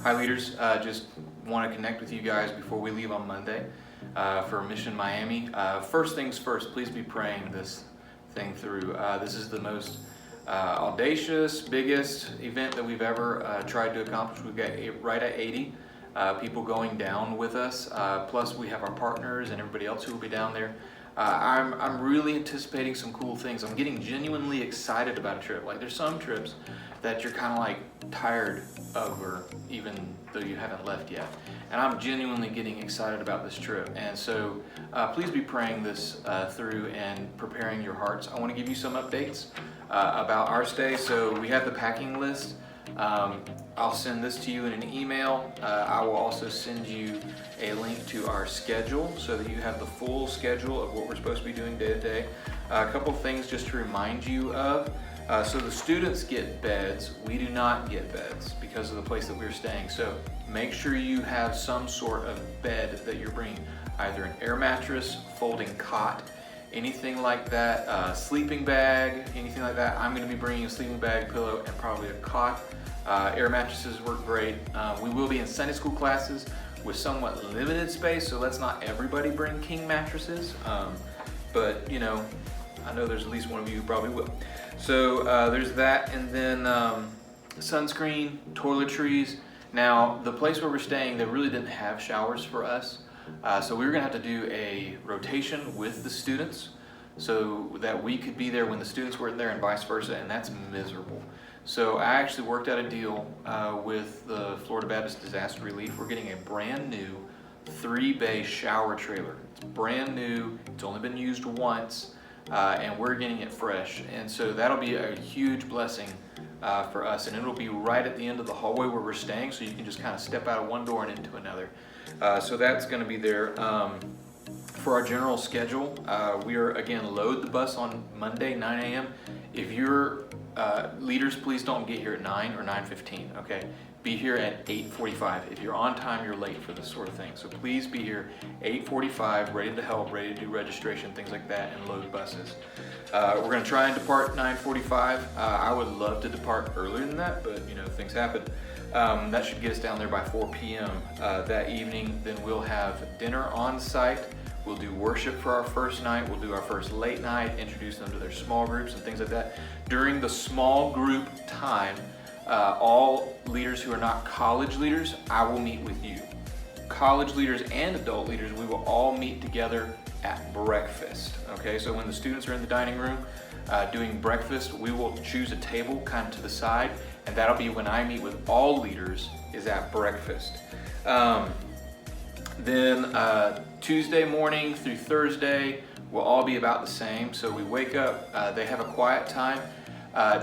Hi leaders, just want to connect with you guys before we leave on Monday for Mission Miami. First things first, please be praying this thing through. This is the most audacious, biggest event that we've ever tried to accomplish. We've got right at 80 people going down with us, plus we have our partners and everybody else who will be down there. I'm really anticipating some cool things. I'm getting genuinely excited about a trip. Like there's some trips that you're kind of like tired of, or even though you haven't left yet. And I'm genuinely getting excited about this trip. And so please be praying this through and preparing your hearts. I want to give you some updates about our stay. So we have the packing list. I'll send this to you in an email. I will also send you a link to our schedule so that you have the full schedule of what we're supposed to be doing day to day. A couple things just to remind you of. So the students get beds. We do not get beds because of the place that we're staying. So make sure you have some sort of bed that you're bringing, either an air mattress, folding cot, anything like that, sleeping bag, anything like that. I'm going to be bringing a sleeping bag, pillow, and probably a cot. Air mattresses work great. We will be in Sunday school classes with somewhat limited space, so let's not everybody bring king mattresses. But you know, I know there's at least one of you who probably will. So there's that, and then sunscreen, toiletries. Now, the place where we're staying, they really didn't have showers for us. So we were gonna have to do a rotation with the students so that we could be there when the students weren't there and vice versa, and that's miserable. So I actually worked out a deal with the Florida Baptist Disaster Relief. We're getting a brand new 3-bay shower trailer. It's brand new, it's only been used once, and we're getting it fresh. And so that'll be a huge blessing for us, and it'll be right at the end of the hallway where we're staying, so you can just kind of step out of one door and into another. So that's gonna be there. For our general schedule, we are again load the bus on Monday, 9 a.m. If you're leaders, please don't get here at 9 or 9:15, okay? Be here at 8:45. If you're on time, you're late for this sort of thing. So please be here 8:45, ready to help, ready to do registration, things like that, and load buses. We're gonna try and depart 9:45. I would love to depart earlier than that, but you know, things happen. That should get us down there by 4 p.m. That evening. Then we'll have dinner on site. We'll do worship for our first night. We'll do our first late night, introduce them to their small groups and things like that. During the small group time, all leaders who are not college leaders, I will meet with you. College leaders and adult leaders, we will all meet together at breakfast. Okay, so when the students are in the dining room doing breakfast, we will choose a table kind of to the side, and that'll be when I meet with all leaders, is at breakfast. Then Tuesday morning through Thursday will all be about the same. So we wake up, they have a quiet time.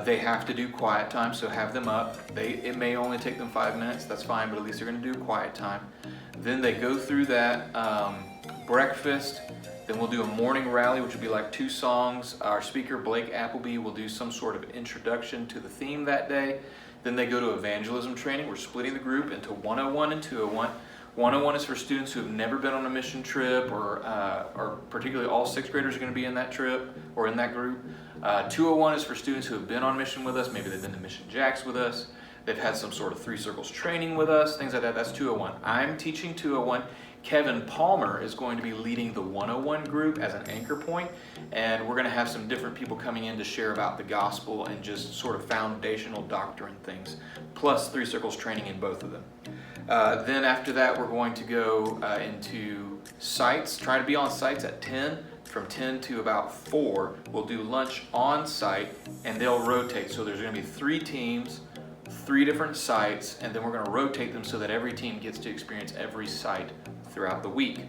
They have to do quiet time, so have them up. It may only take them 5 minutes, that's fine, but at least they're gonna do a quiet time. Then they go through that breakfast. Then we'll do a morning rally, which will be like 2 songs. Our speaker, Blake Appleby, will do some sort of introduction to the theme that day. Then they go to evangelism training. We're splitting the group into 101 and 201. 101 is for students who have never been on a mission trip, or particularly all 6th graders are going to be in that trip or in that group. 201 is for students who have been on mission with us. Maybe they've been to Mission Jacks with us. They've had some sort of 3 circles training with us, things like that. That's 201. I'm teaching 201. Kevin Palmer is going to be leading the 101 group as an anchor point, and we're going to have some different people coming in to share about the gospel and just sort of foundational doctrine things, plus 3 circles training in both of them. Then after that, we're going to go into sites, try to be on sites at 10. From 10 to about 4, we'll do lunch on site, and they'll rotate. So there's going to be 3 teams, 3 different sites, and then we're going to rotate them so that every team gets to experience every site throughout the week.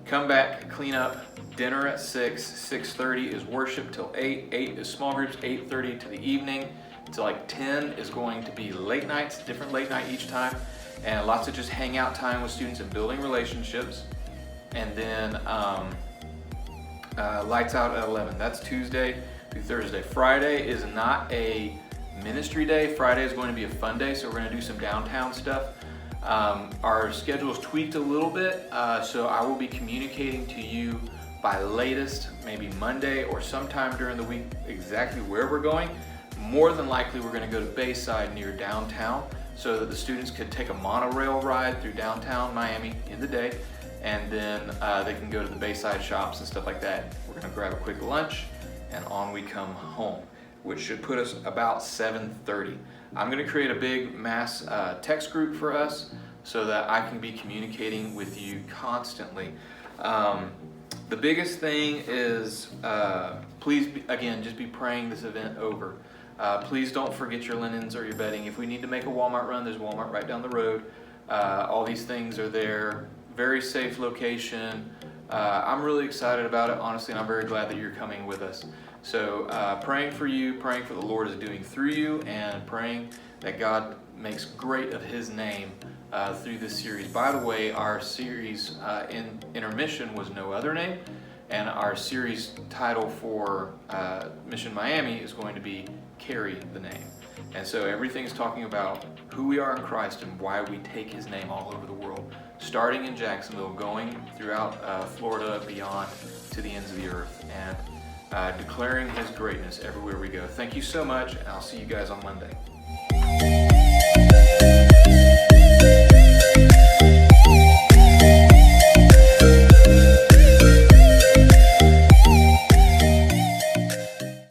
Come back, clean up, dinner at 6, 6:30 is worship till 8, 8 is small groups, 8:30 to the evening, to like 10 is going to be late nights, different late night each time, and lots of just hangout time with students and building relationships. And then lights out at 11. That's Tuesday through Thursday. Friday is not a ministry day. Friday is going to be a fun day, so we're going to do some downtown stuff. Our schedule is tweaked a little bit, so I will be communicating to you by latest, maybe Monday or sometime during the week, exactly where we're going. More than likely, we're going to go to Bayside near downtown. so that the students could take a monorail ride through downtown Miami in the day, and then they can go to the Bayside shops and stuff like that. We're gonna grab a quick lunch, and on we come home, which should put us about 7:30. I'm gonna create a big mass text group for us so that I can be communicating with you constantly. The biggest thing is, please, again, just be praying this event over. Please don't forget your linens or your bedding. If we need to make a Walmart run, there's Walmart right down the road. All these things are there. Very safe location. I'm really excited about it, honestly, and I'm very glad that you're coming with us. So praying for you, praying for the Lord is doing through you, and praying that God makes great of His name through this series. By the way, our series in intermission was No Other Name, and our series title for Mission Miami is going to be Carry the Name. And so everything is talking about who we are in Christ and why we take His name all over the world, starting in Jacksonville, going throughout Florida, beyond to the ends of the earth, and declaring His greatness everywhere we go. Thank you so much, and I'll see you guys on Monday.